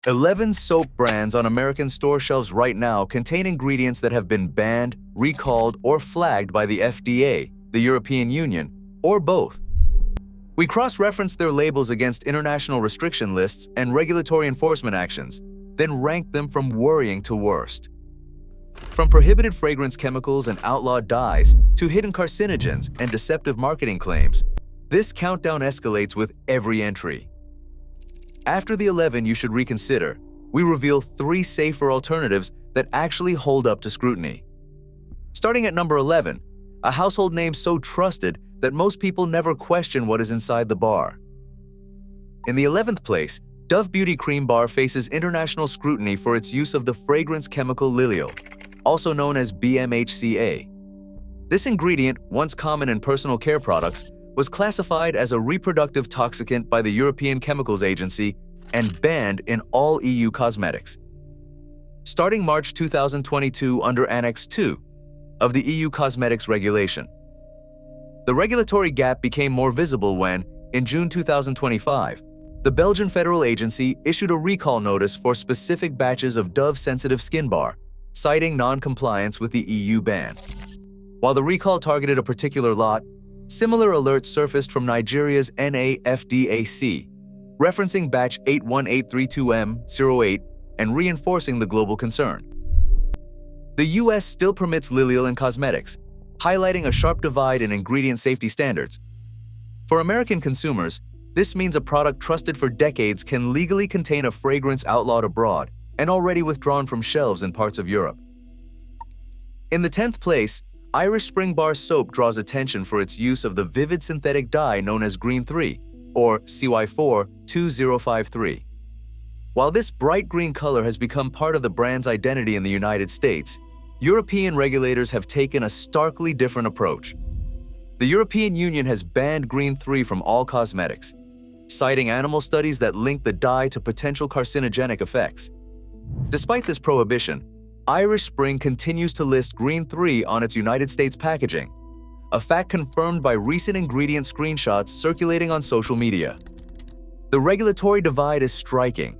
11 soap brands on American store shelves right now contain ingredients that have been banned, recalled, or flagged by the FDA, the European Union, or both. We cross-referenced their labels against international restriction lists and regulatory enforcement actions, then ranked them from worrying to worst. From prohibited fragrance chemicals and outlawed dyes to hidden carcinogens and deceptive marketing claims, this countdown escalates with every entry. After the 11 you should reconsider, we reveal 3 safer alternatives that actually hold up to scrutiny. Starting at number 11, a household name so trusted that most people never question what is inside the bar. In the 11th place, Dove Beauty Cream Bar faces international scrutiny for its use of the fragrance chemical Lilial, also known as BMHCA. This ingredient, once common in personal care products, was classified as a reproductive toxicant by the European Chemicals Agency and banned in all EU cosmetics. Starting March 2022 under Annex 2 of the EU Cosmetics Regulation. The regulatory gap became more visible when, in June 2025, the Belgian federal agency issued a recall notice for specific batches of Dove Sensitive Skin Bar, citing non-compliance with the EU ban. While the recall targeted a particular lot, similar alerts surfaced from Nigeria's NAFDAC, referencing batch 81832M08 and reinforcing the global concern. The US still permits Lilial in cosmetics, highlighting a sharp divide in ingredient safety standards. For American consumers, this means a product trusted for decades can legally contain a fragrance outlawed abroad and already withdrawn from shelves in parts of Europe. In the 10th place, Irish Spring Bar Soap draws attention for its use of the vivid synthetic dye known as Green 3, or CY42053. While this bright green color has become part of the brand's identity in the United States, European regulators have taken a starkly different approach. The European Union has banned Green 3 from all cosmetics, citing animal studies that link the dye to potential carcinogenic effects. Despite this prohibition, Irish Spring continues to list Green 3 on its United States packaging, a fact confirmed by recent ingredient screenshots circulating on social media. The regulatory divide is striking.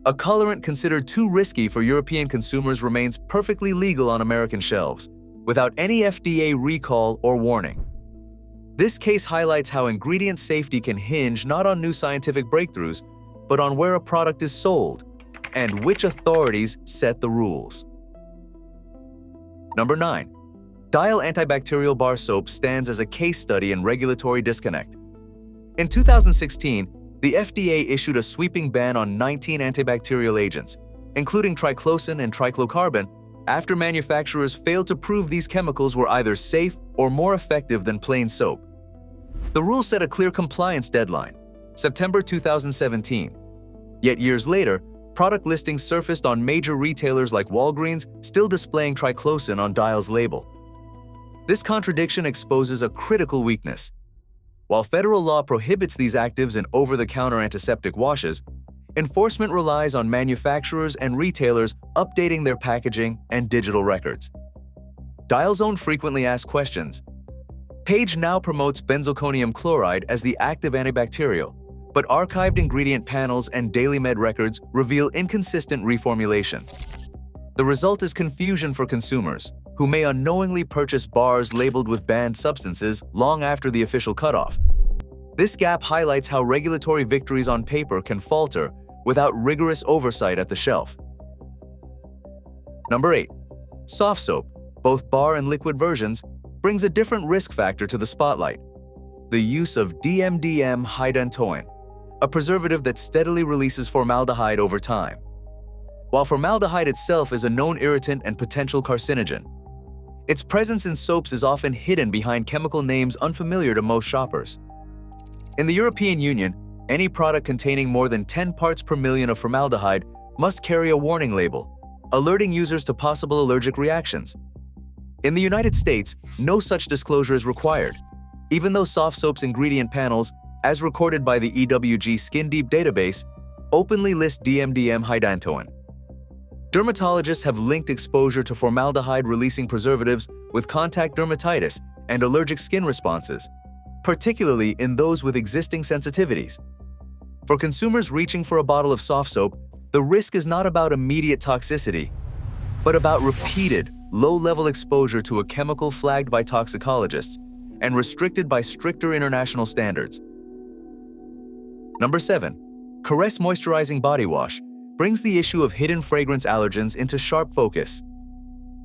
A colorant considered too risky for European consumers remains perfectly legal on American shelves, without any FDA recall or warning. This case highlights how ingredient safety can hinge not on new scientific breakthroughs, but on where a product is sold and which authorities set the rules. Number 9. Dial Antibacterial Bar Soap stands as a case study in regulatory disconnect. In 2016, the FDA issued a sweeping ban on 19 antibacterial agents, including triclosan and triclocarbon, after manufacturers failed to prove these chemicals were either safe or more effective than plain soap. The rule set a clear compliance deadline, September 2017. Yet years later, product listings surfaced on major retailers like Walgreens still displaying triclosan on Dial's label. This contradiction exposes a critical weakness. While federal law prohibits these actives in over-the-counter antiseptic washes, enforcement relies on manufacturers and retailers updating their packaging and digital records. Dial's own frequently asked questions. Page now promotes benzalkonium chloride as the active antibacterial, but archived ingredient panels and Daily Med records reveal inconsistent reformulation. The result is confusion for consumers, who may unknowingly purchase bars labeled with banned substances long after the official cutoff. This gap highlights how regulatory victories on paper can falter without rigorous oversight at the shelf. Number 8. Soft soap, both bar and liquid versions, brings a different risk factor to the spotlight: the use of DMDM hydantoin, a preservative that steadily releases formaldehyde over time. While formaldehyde itself is a known irritant and potential carcinogen, its presence in soaps is often hidden behind chemical names unfamiliar to most shoppers. In the European Union, any product containing more than 10 parts per million of formaldehyde must carry a warning label, alerting users to possible allergic reactions. In the United States, no such disclosure is required, even though soft soap's ingredient panels, as recorded by the EWG Skin Deep database, openly list DMDM hydantoin. Dermatologists have linked exposure to formaldehyde-releasing preservatives with contact dermatitis and allergic skin responses, particularly in those with existing sensitivities. For consumers reaching for a bottle of soft soap, The risk is not about immediate toxicity, but about repeated, low-level exposure to a chemical flagged by toxicologists and restricted by stricter international standards. Number 7. Caress Moisturizing Body Wash brings the issue of hidden fragrance allergens into sharp focus.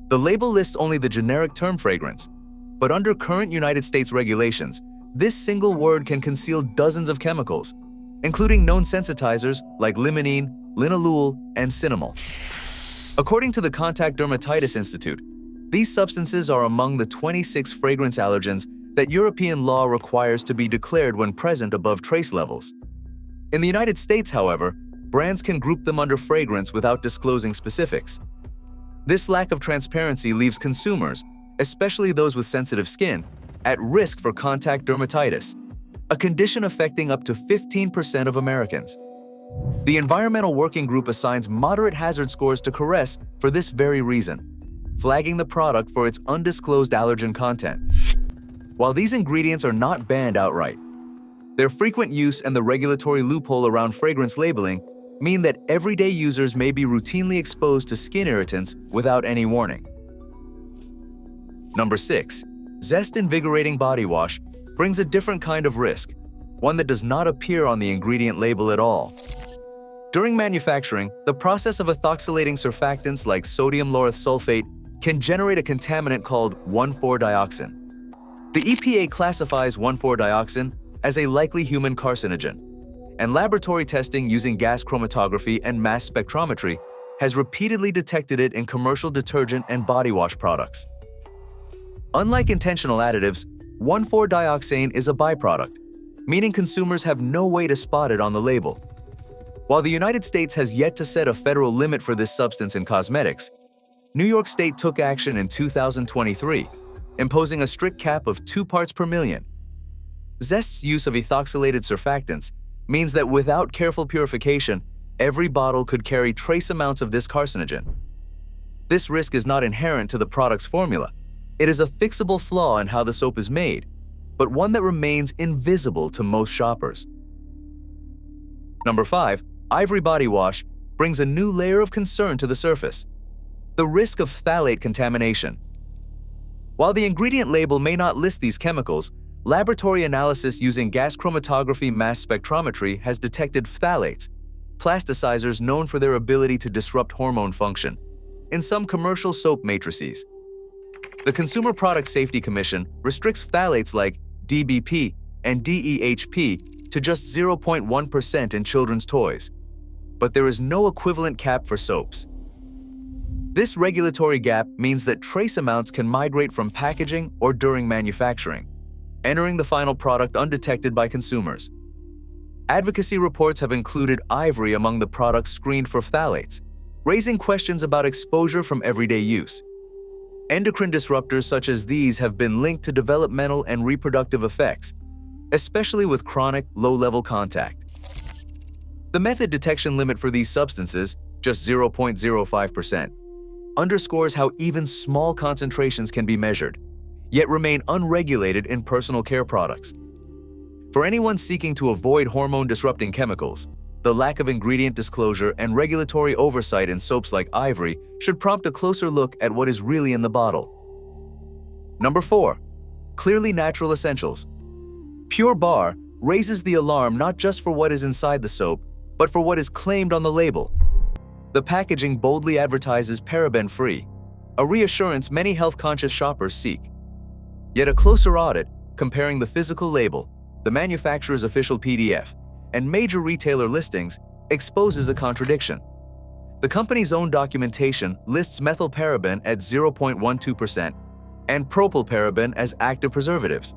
The label lists only the generic term fragrance, but under current United States regulations, this single word can conceal dozens of chemicals, including known sensitizers like limonene, linalool, and cinnamol. According to the Contact Dermatitis Institute, these substances are among the 26 fragrance allergens that European law requires to be declared when present above trace levels. In the United States, however, brands can group them under fragrance without disclosing specifics. This lack of transparency leaves consumers, especially those with sensitive skin, at risk for contact dermatitis, a condition affecting up to 15% of Americans. The Environmental Working Group assigns moderate hazard scores to Caress for this very reason, flagging the product for its undisclosed allergen content. While these ingredients are not banned outright, their frequent use and the regulatory loophole around fragrance labeling mean that everyday users may be routinely exposed to skin irritants without any warning. Number 6. Zest Invigorating Body Wash brings a different kind of risk, one that does not appear on the ingredient label at all. During manufacturing, the process of ethoxylating surfactants like sodium lauryl sulfate can generate a contaminant called 1,4-dioxin. The EPA classifies 1,4-dioxin as a likely human carcinogen, and laboratory testing using gas chromatography and mass spectrometry has repeatedly detected it in commercial detergent and body wash products. Unlike intentional additives, 1,4-dioxane is a byproduct, meaning consumers have no way to spot it on the label. While the United States has yet to set a federal limit for this substance in cosmetics, New York State took action in 2023, imposing a strict cap of 2 parts per million. Zest's use of ethoxylated surfactants means that without careful purification, every bottle could carry trace amounts of this carcinogen. This risk is not inherent to the product's formula. It is a fixable flaw in how the soap is made, but one that remains invisible to most shoppers. Number 5. Ivory Body Wash brings a new layer of concern to the surface: the risk of phthalate contamination. While the ingredient label may not list these chemicals, laboratory analysis using gas chromatography mass spectrometry has detected phthalates, plasticizers known for their ability to disrupt hormone function, in some commercial soap matrices. The Consumer Product Safety Commission restricts phthalates like DBP and DEHP to just 0.1% in children's toys, but there is no equivalent cap for soaps. This regulatory gap means that trace amounts can migrate from packaging or during manufacturing, entering the final product undetected by consumers. Advocacy reports have included ivory among the products screened for phthalates, raising questions about exposure from everyday use. Endocrine disruptors such as these have been linked to developmental and reproductive effects, especially with chronic, low-level contact. The method detection limit for these substances, just 0.05%, underscores how even small concentrations can be measured, yet remain unregulated in personal care products. For anyone seeking to avoid hormone-disrupting chemicals, the lack of ingredient disclosure and regulatory oversight in soaps like ivory should prompt a closer look at what is really in the bottle. Number 4. Clearly Natural Essentials. Pure Bar raises the alarm not just for what is inside the soap, but for what is claimed on the label. The packaging boldly advertises paraben-free, a reassurance many health-conscious shoppers seek. Yet a closer audit, comparing the physical label, the manufacturer's official PDF, and major retailer listings, exposes a contradiction. The company's own documentation lists methylparaben at 0.12% and propylparaben as active preservatives.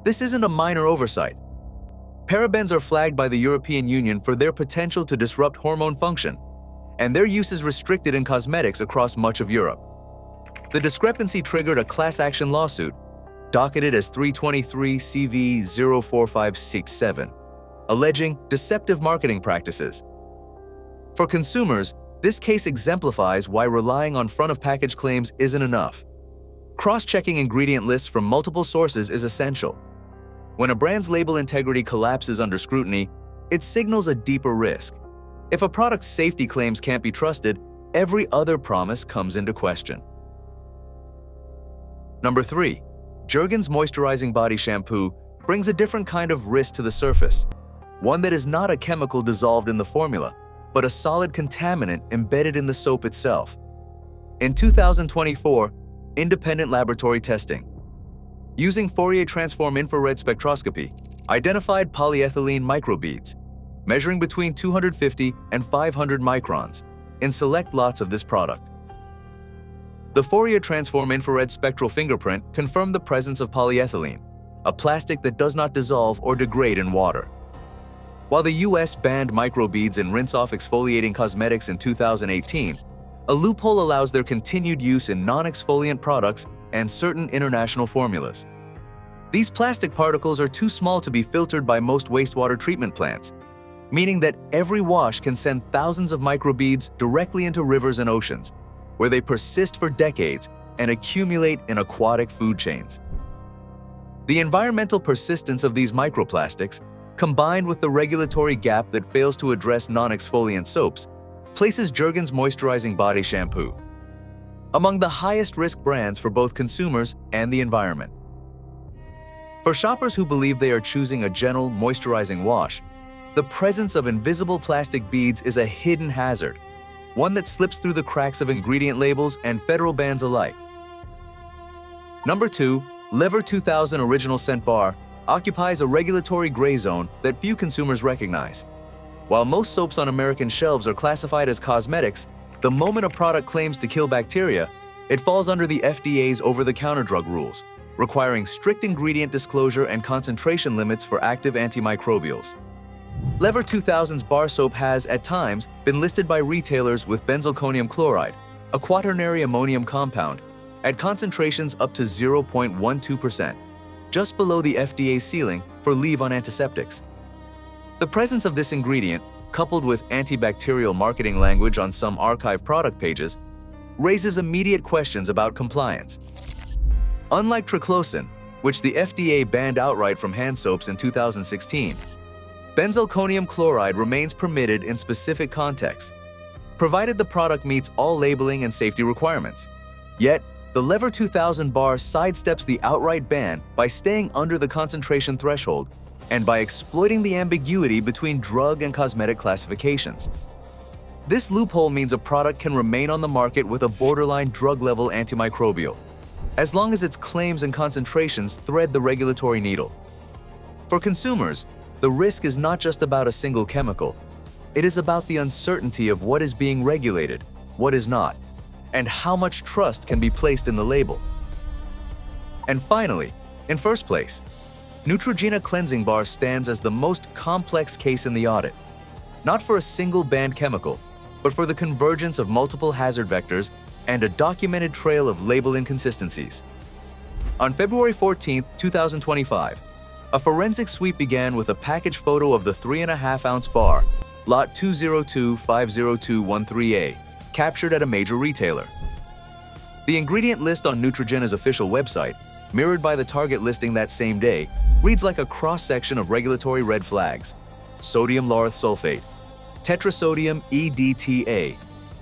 This isn't a minor oversight. Parabens are flagged by the European Union for their potential to disrupt hormone function, and their use is restricted in cosmetics across much of Europe. The discrepancy triggered a class action lawsuit, docketed as 323 CV 04567, alleging deceptive marketing practices. For consumers, this case exemplifies why relying on front-of-package claims isn't enough. Cross-checking ingredient lists from multiple sources is essential. When a brand's label integrity collapses under scrutiny, it signals a deeper risk. If a product's safety claims can't be trusted, every other promise comes into question. Number 3. Jergens Moisturizing Body Shampoo brings a different kind of risk to the surface, one that is not a chemical dissolved in the formula, but a solid contaminant embedded in the soap itself. In 2024, independent laboratory testing, using Fourier transform infrared spectroscopy, identified polyethylene microbeads, measuring between 250 and 500 microns, in select lots of this product. The Fourier transform infrared spectral fingerprint confirmed the presence of polyethylene, a plastic that does not dissolve or degrade in water. While the US banned microbeads in rinse-off exfoliating cosmetics in 2018, a loophole allows their continued use in non-exfoliant products and certain international formulas. These plastic particles are too small to be filtered by most wastewater treatment plants, meaning that every wash can send thousands of microbeads directly into rivers and oceans, where they persist for decades and accumulate in aquatic food chains. The environmental persistence of these microplastics, combined with the regulatory gap that fails to address non-exfoliant soaps, places Jergens Moisturizing Body Shampoo among the highest-risk brands for both consumers and the environment. For shoppers who believe they are choosing a gentle, moisturizing wash, the presence of invisible plastic beads is a hidden hazard, one that slips through the cracks of ingredient labels and federal bans alike. Number 2. Lever 2000 Original Scent Bar occupies a regulatory gray zone that few consumers recognize. While most soaps on American shelves are classified as cosmetics, the moment a product claims to kill bacteria, it falls under the FDA's over-the-counter drug rules, requiring strict ingredient disclosure and concentration limits for active antimicrobials. Lever 2000's bar soap has, at times, been listed by retailers with benzalkonium chloride, a quaternary ammonium compound, at concentrations up to 0.12%, just below the FDA ceiling for leave on antiseptics. The presence of this ingredient, coupled with antibacterial marketing language on some archive product pages, raises immediate questions about compliance. Unlike triclosan, which the FDA banned outright from hand soaps in 2016, benzalkonium chloride remains permitted in specific contexts, provided the product meets all labeling and safety requirements. Yet, the Lever 2000 bar sidesteps the outright ban by staying under the concentration threshold and by exploiting the ambiguity between drug and cosmetic classifications. This loophole means a product can remain on the market with a borderline drug-level antimicrobial, as long as its claims and concentrations thread the regulatory needle. For consumers, the risk is not just about a single chemical. It is about the uncertainty of what is being regulated, what is not, and how much trust can be placed in the label. And finally, in first place, Neutrogena Cleansing Bar stands as the most complex case in the audit, not for a single banned chemical, but for the convergence of multiple hazard vectors and a documented trail of label inconsistencies. On February 14, 2025, a forensic sweep began with a package photo of the 3.5-ounce bar, lot 202502113A, captured at a major retailer. The ingredient list on Neutrogena's official website, mirrored by the Target listing that same day, reads like a cross-section of regulatory red flags: sodium lauryl sulfate, tetrasodium EDTA,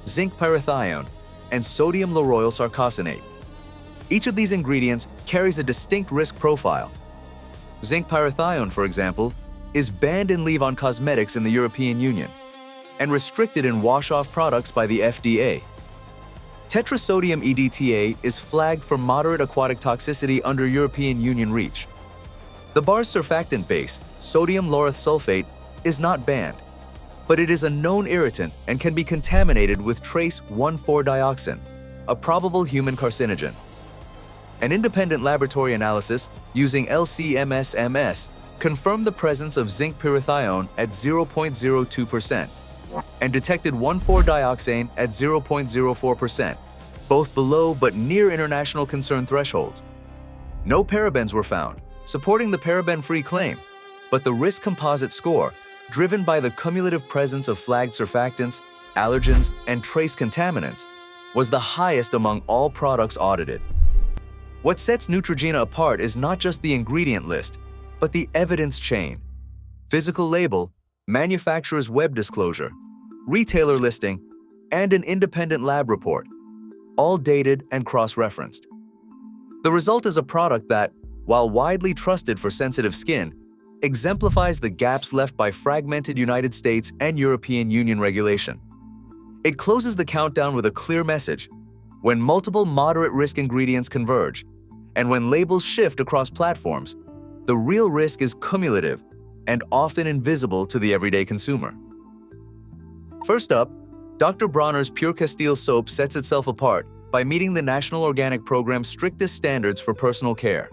zinc parathione, and sodium lauryl sarcosinate. Each of these ingredients carries a distinct risk profile. Zinc parathione, for example, is banned in leave-on cosmetics in the European Union and restricted in wash-off products by the FDA. Tetrasodium EDTA is flagged for moderate aquatic toxicity under European Union REACH. The bar's surfactant base, sodium lauryl sulfate, is not banned, but it is a known irritant and can be contaminated with trace 1,4-dioxin, a probable human carcinogen. An independent laboratory analysis using LC-MS-MS confirmed the presence of zinc parathione at 0.02% and detected 1,4-dioxane at 0.04%, both below but near international concern thresholds. No parabens were found, supporting the paraben-free claim, but the risk composite score, driven by the cumulative presence of flagged surfactants, allergens, and trace contaminants, was the highest among all products audited. What sets Neutrogena apart is not just the ingredient list, but the evidence chain: physical label, manufacturer's web disclosure, retailer listing, and an independent lab report, all dated and cross-referenced. The result is a product that, while widely trusted for sensitive skin, exemplifies the gaps left by fragmented United States and European Union regulation. It closes the countdown with a clear message: when multiple moderate-risk ingredients converge, and when labels shift across platforms, the real risk is cumulative and often invisible to the everyday consumer. First up, Dr. Bronner's Pure Castile soap sets itself apart by meeting the National Organic Program's strictest standards for personal care.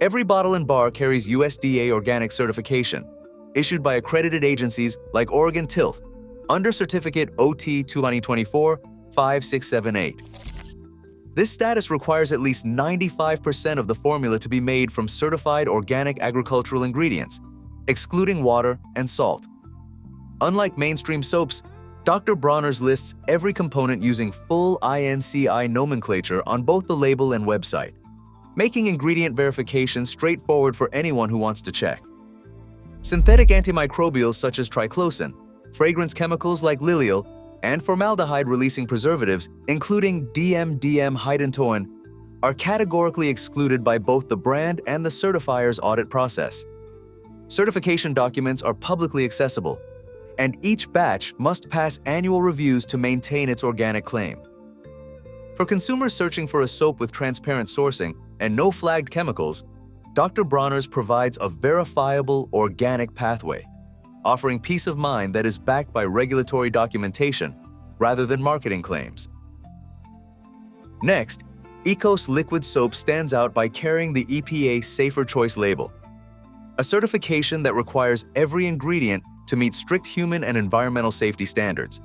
Every bottle and bar carries USDA organic certification, issued by accredited agencies like Oregon Tilth, under certificate OT 2024-5678. This status requires at least 95% of the formula to be made from certified organic agricultural ingredients, excluding water and salt. Unlike mainstream soaps, Dr. Bronner's lists every component using full INCI nomenclature on both the label and website, making ingredient verification straightforward for anyone who wants to check. Synthetic antimicrobials such as triclosan, fragrance chemicals like lilial, and formaldehyde-releasing preservatives, including DMDM-hydantoin, are categorically excluded by both the brand and the certifier's audit process. Certification documents are publicly accessible, and each batch must pass annual reviews to maintain its organic claim. For consumers searching for a soap with transparent sourcing and no flagged chemicals, Dr. Bronner's provides a verifiable organic pathway, offering peace of mind that is backed by regulatory documentation rather than marketing claims. Next, Ecos Liquid Soap stands out by carrying the EPA Safer Choice label, a certification that requires every ingredient to meet strict human and environmental safety standards.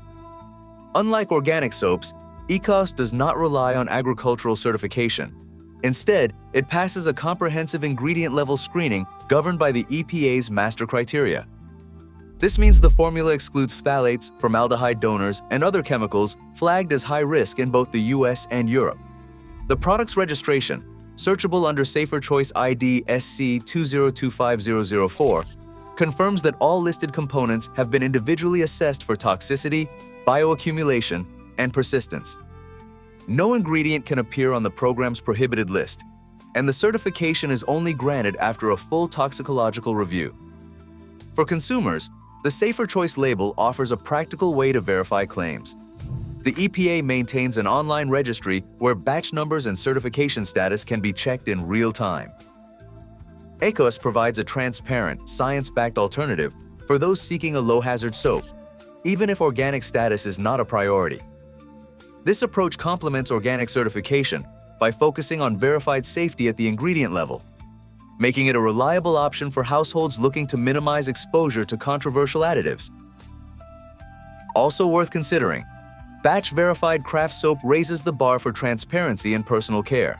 Unlike organic soaps, Ecos does not rely on agricultural certification. Instead, it passes a comprehensive ingredient-level screening governed by the EPA's master criteria. This means the formula excludes phthalates, formaldehyde donors, and other chemicals flagged as high risk in both the US and Europe. The product's registration, searchable under Safer Choice ID SC 2025004, confirms that all listed components have been individually assessed for toxicity, bioaccumulation, and persistence. No ingredient can appear on the program's prohibited list, and the certification is only granted after a full toxicological review. For consumers, the Safer Choice label offers a practical way to verify claims. The EPA maintains an online registry where batch numbers and certification status can be checked in real time. Ecos provides a transparent, science-backed alternative for those seeking a low-hazard soap, even if organic status is not a priority. This approach complements organic certification by focusing on verified safety at the ingredient level, making it a reliable option for households looking to minimize exposure to controversial additives. Also worth considering, batch-verified craft soap raises the bar for transparency in personal care.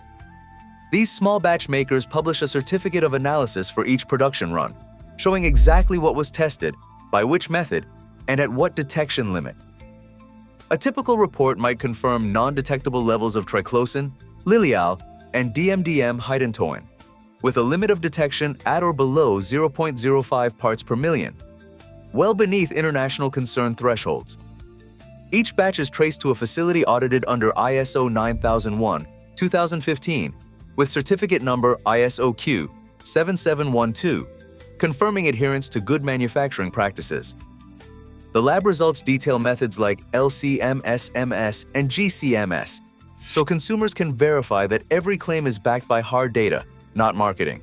These small batch makers publish a certificate of analysis for each production run, showing exactly what was tested, by which method, and at what detection limit. A typical report might confirm non-detectable levels of triclosan, lilial, and DMDM-hydantoin, with a limit of detection at or below 0.05 parts per million, well beneath international concern thresholds. Each batch is traced to a facility audited under ISO 9001-2015, with certificate number ISOQ 7712, confirming adherence to good manufacturing practices. The lab results detail methods like LC-MS-MS and GC-MS, so consumers can verify that every claim is backed by hard data, not marketing.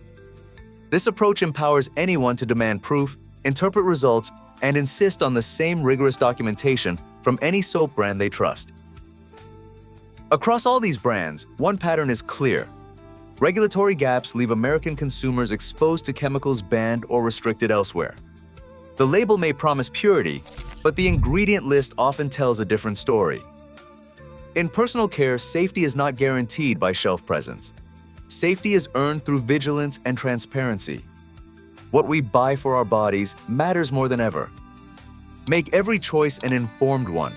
This approach empowers anyone to demand proof, interpret results, and insist on the same rigorous documentation from any soap brand they trust. Across all these brands, one pattern is clear. Regulatory gaps leave American consumers exposed to chemicals banned or restricted elsewhere. The label may promise purity, but the ingredient list often tells a different story. In personal care, safety is not guaranteed by shelf presence. Safety is earned through vigilance and transparency. What we buy for our bodies matters more than ever. Make every choice an informed one,